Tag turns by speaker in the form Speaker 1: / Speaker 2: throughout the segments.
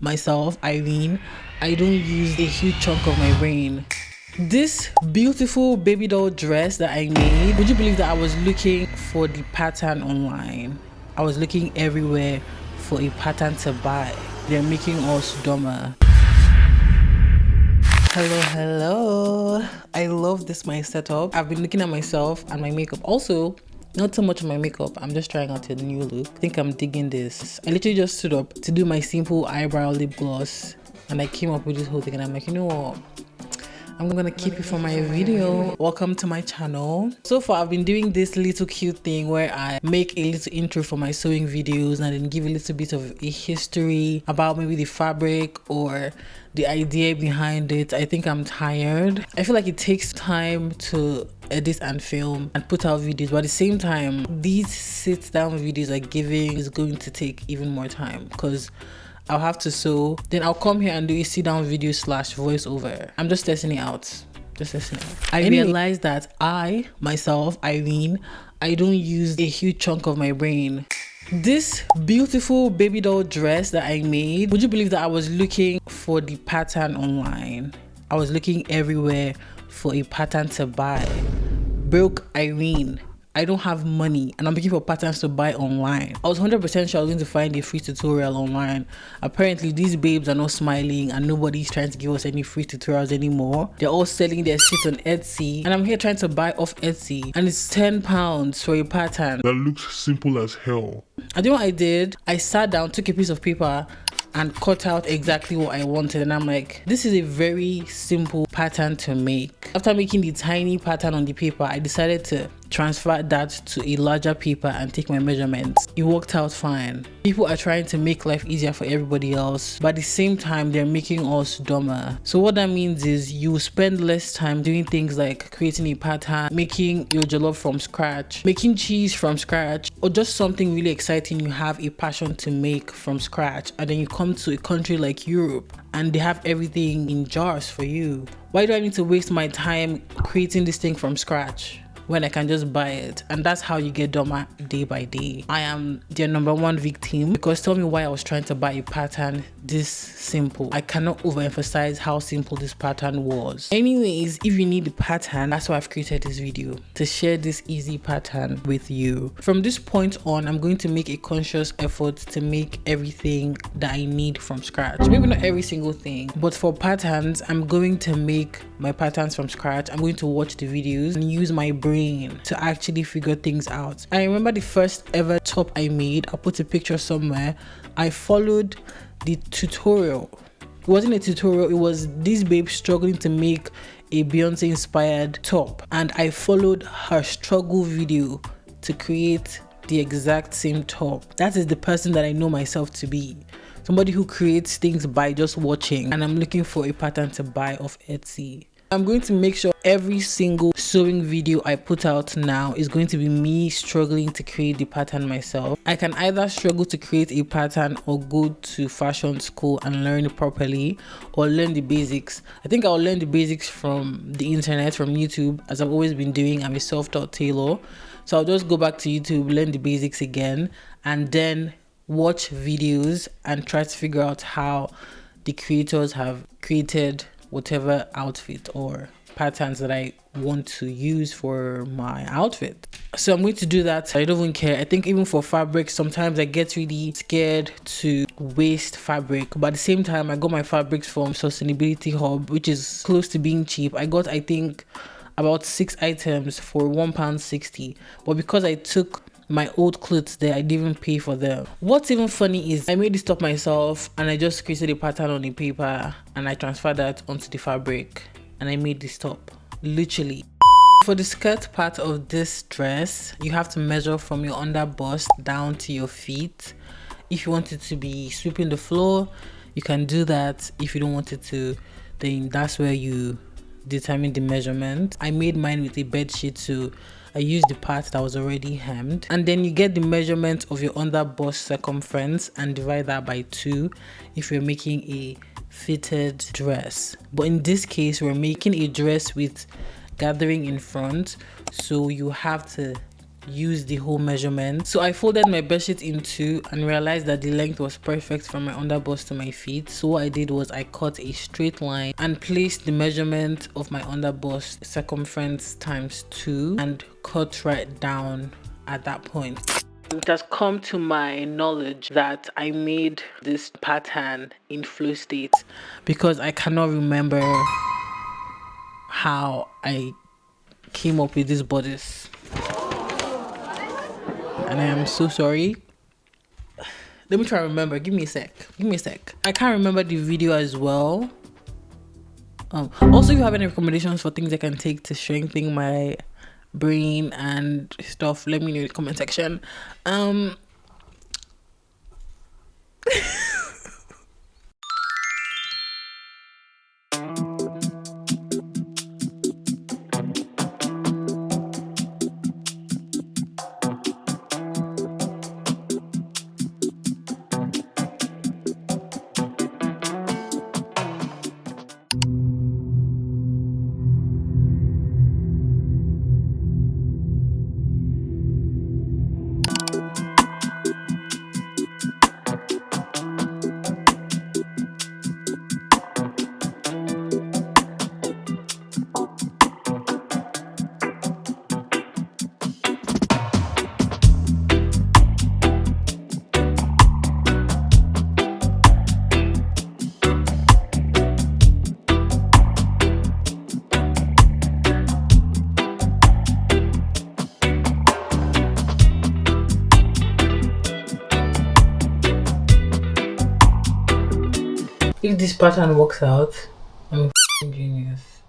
Speaker 1: myself, Irene, I don't use a huge chunk of my brain. This beautiful baby doll dress that I made, would you believe that I was looking for the pattern online? I was looking everywhere for a pattern to buy. They're making us dumber. Hello. I love this my setup. I've been looking at myself and my makeup. Also, not so much of my makeup. I'm just trying out a new look. I think I'm digging this. I literally just stood up to do my simple eyebrow lip gloss and I came up with this whole thing and I'm like, you know what? I'm gonna keep it for my video. Welcome to my channel. So far I've been doing this little cute thing where I make a little intro for my sewing videos and then give a little bit of a history about maybe the fabric or the idea behind it. I think I'm tired. I feel like it takes time to edit and film and put out videos, but at the same time these sit down videos like giving is going to take even more time because I'll have to sew, then I'll come here and do a sit down video / voiceover. I'm just testing it out. I realized that I, myself, Irene, I don't use a huge chunk of my brain. This beautiful baby doll dress that I made, would you believe that I was looking for the pattern online? I was looking everywhere for a pattern to buy. Broke Irene. I don't have money and I'm looking for patterns to buy online. I was 100% sure I was going to find a free tutorial online. Apparently these babes are not smiling and nobody's trying to give us any free tutorials anymore. They're all selling their shit on Etsy and I'm here trying to buy off Etsy and it's £10 for a pattern
Speaker 2: that looks simple as hell.
Speaker 1: I know what I did. I sat down, took a piece of paper and cut out exactly what I wanted and I'm like, this is a very simple pattern to make. After making the tiny pattern on the paper, I decided to transfer that to a larger paper and take my measurements. It worked out fine. People are trying to make life easier for everybody else, but at the same time they're making us dumber. So what that means is you spend less time doing things like creating a pattern, making your jollof from scratch, making cheese from scratch, or just something really exciting you have a passion to make from scratch, and then you come to a country like Europe and they have everything in jars for you. Why do I need to waste my time creating this thing from scratch when I can just buy it? And that's how you get dumber day by day. I am their #1 victim because tell me why I was trying to buy a pattern this simple. I cannot overemphasize how simple this pattern was. Anyways, if you need the pattern, that's why I've created this video, to share this easy pattern with you. From this point on, I'm going to make a conscious effort to make everything that I need from scratch. Maybe not every single thing, but for patterns, I'm going to make my patterns from scratch. I'm going to watch the videos and use my brain to actually figure things out. I remember the first ever top I made. I'll put a picture somewhere. I followed the tutorial. It wasn't a tutorial, it was this babe struggling to make a Beyonce inspired top, and I followed her struggle video to create the exact same top. That is the person that I know myself to be. Somebody who creates things by just watching, and I'm looking for a pattern to buy off Etsy. I'm going to make sure every single sewing video I put out now is going to be me struggling to create the pattern myself. I can either struggle to create a pattern or go to fashion school and learn it properly, or learn the basics. I think I'll learn the basics from the internet, from YouTube, as I've always been doing. I'm a self-taught tailor. So I'll just go back to YouTube, learn the basics again, and then watch videos and try to figure out how the creators have created whatever outfit or patterns that I want to use for my outfit. So I'm going to do that. I don't even care. I think even for fabric, sometimes I get really scared to waste fabric, but at the same time I got my fabrics from Sustainability Hub, which is close to being cheap. I got, I think, about 6 items for £1.60, but because I took my old clothes there, I didn't even pay for them. What's even funny is I made this top myself and I just created a pattern on the paper and I transferred that onto the fabric and I made this top, literally. For the skirt part of this dress, you have to measure from your under bust down to your feet. If you want it to be sweeping the floor, you can do that. If you don't want it to, then that's where you determine the measurement. I made mine with a bed sheet, so I used the part that was already hemmed, and then you get the measurement of your under bust circumference and divide that by 2 if you're making a fitted dress. But in this case, we're making a dress with gathering in front, so you have to use the whole measurement. So I folded my bedsheet in two and realized that the length was perfect from my underbust to my feet. So what I did was I cut a straight line and placed the measurement of my underbust circumference times 2 and cut right down at that point. It has come to my knowledge that I made this pattern in flow state because I cannot remember how I came up with this bodice. And I am so sorry. Let me try to remember. Give me a sec. I can't remember the video as well. Also, if you have any recommendations for things I can take to strengthen my brain and stuff, let me know in the comment section. If this pattern works out, I'm a genius.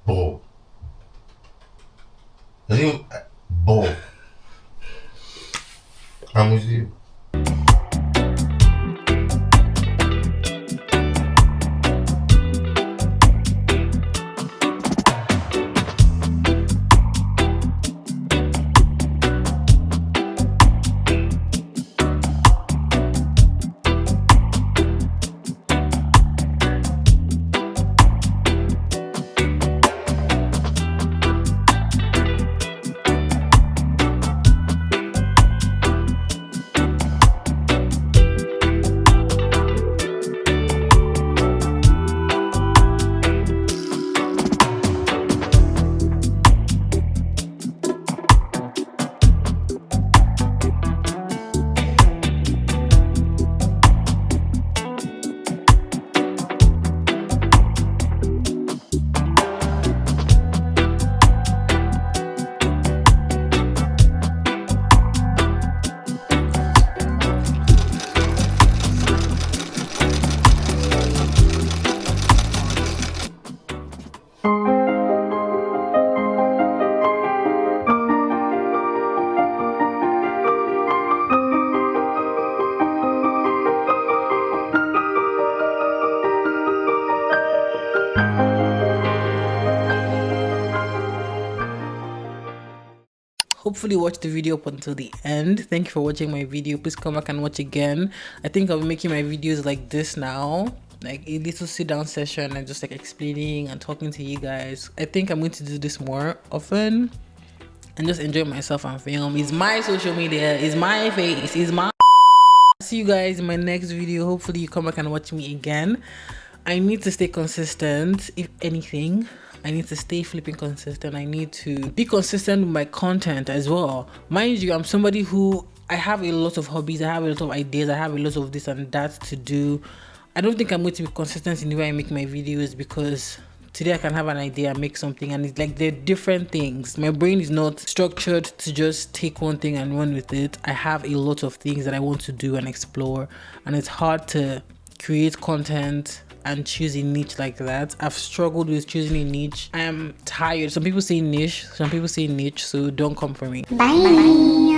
Speaker 3: Bull. Bull. I'm with you.
Speaker 1: Hopefully watch the video up until the end. Thank you for watching my video. Please come back and watch again. I think I'll be making my videos like this now, like a little sit down session and just like explaining and talking to you guys. I think I'm going to do this more often and just enjoy myself and film. It's my social media, it's my face, it's my see you guys in my next video. Hopefully you come back and watch me again. I need to stay consistent. If anything, I need to stay flipping consistent. I need to be consistent with my content as well. Mind you, I'm somebody who, I have a lot of hobbies, I have a lot of ideas, I have a lot of this and that to do. I don't think I'm going to be consistent in the way I make my videos, because today I can have an idea and make something, and it's like they're different things. My brain is not structured to just take one thing and run with it. I have a lot of things that I want to do and explore, and it's hard to create content and choose a niche like that. I've struggled with choosing a niche. I am tired. Some people say niche, some people say niche, so don't come for me.
Speaker 4: Bye.